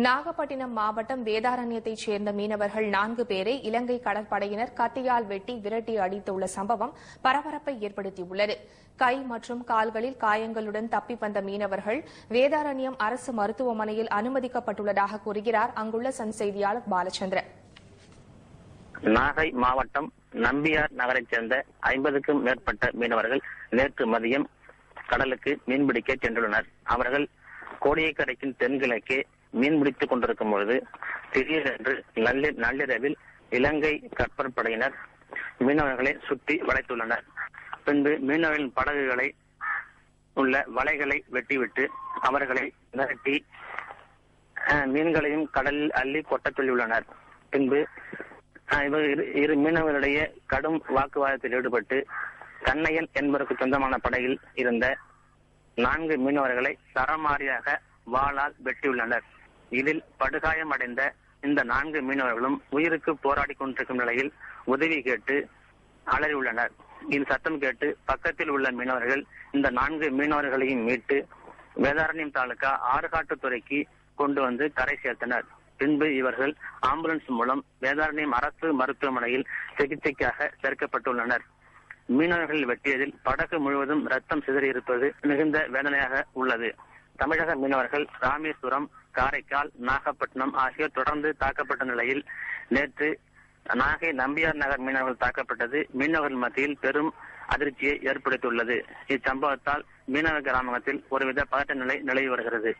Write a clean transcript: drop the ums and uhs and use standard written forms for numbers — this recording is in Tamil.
நாகப்பட்டினம் மாவட்டம் வேதாரண்யத்தைச் சேர்ந்த மீனவர்கள் 4 பேரை இலங்கை கடற்படையினர் கத்தியால் வெட்டி விரட்டி அடித்துள்ள சம்பவம் பரபரப்பை ஏற்படுத்தியுள்ளது. கை மற்றும் கால்களில் காயங்களுடன் தப்பி வந்த மீனவர்கள் வேதாரண்யம் அரசு மருத்துவமனையில் அனுமதிக்கப்பட்டுள்ளதாக கூறுகிறார் அங்குள்ள சன் செய்தியாளர் பாலச்சந்திரன். நாகை மாவட்டம் நம்பியார் நகரைச் சேர்ந்த 50க்கும் மேற்பட்ட மீனவர்கள் நேற்று மதியம் கடலுக்கு மீன்பிடிக்க சென்றுள்ளனர். அவர்கள் கோடியக்கரைக்கு தென்கிழக்கே மீன்பிடித்துக் கொண்டிருக்கும் பொழுது திடீரென்று நள்ளிரவில் இலங்கை கப்பற்படையினர் மீனவர்களை சுற்றி வளைத்துள்ளனர். பின்பு மீனவர்களின் படகுகளை உள்ள வலைகளை வெட்டிவிட்டு அவர்களை மிரட்டி மீன்களையும் கடலில் அள்ளி கொட்டச் சொல்லியுள்ளனர். பின்பு இரு மீனவர்களிடையே கடும் வாக்குவாதத்தில் ஈடுபட்டு கண்ணையன் என்பதற்கு சொந்தமான படகில் இருந்த 4 மீனவர்களை சரமாரியாக வாளால் வெட்டியுள்ளனர். இதில் படுகாயம் அடைந்த இந்த 4 மீனவர்களும் உயிருக்கு போராடி கொண்டிருக்கும் நிலையில் உதவி கேட்டு அலறியுள்ளனர். இது சத்தம் கேட்டு பக்கத்தில் உள்ள மீனவர்கள் இந்த 4 மீனவர்களையும் மீட்டு வேதாரண்யம் தாலுகா ஆறுகாட்டுத்துறைக்கு கொண்டு வந்து கரை சேர்த்தனர். பின்பு இவர்கள் ஆம்புலன்ஸ் மூலம் வேதாரண்யம் அரசு மருத்துவமனையில் சிகிச்சைக்காக சேர்க்கப்பட்டுள்ளனர். மீனவர்கள் வெட்டியதில் படகு முழுவதும் ரத்தம் சிதறியிருப்பது மிகுந்த வேதனையாக உள்ளது. தமிழக மீனவர்கள் ராமேஸ்வரம், காரைக்கால், நாகப்பட்டினம் ஆகியோர் தொடர்ந்து தாக்கப்பட்ட நிலையில் நேற்று நாகை நம்பியார் நகர் மீனவர்கள் தாக்கப்பட்டது மீனவர்கள் மத்தியில் பெரும் அதிர்ச்சியை ஏற்படுத்தியுள்ளது. இச்சம்பவத்தால் மீனவ கிராமத்தில் ஒருவித பதட்ட நிலை நிலவி வருகிறது.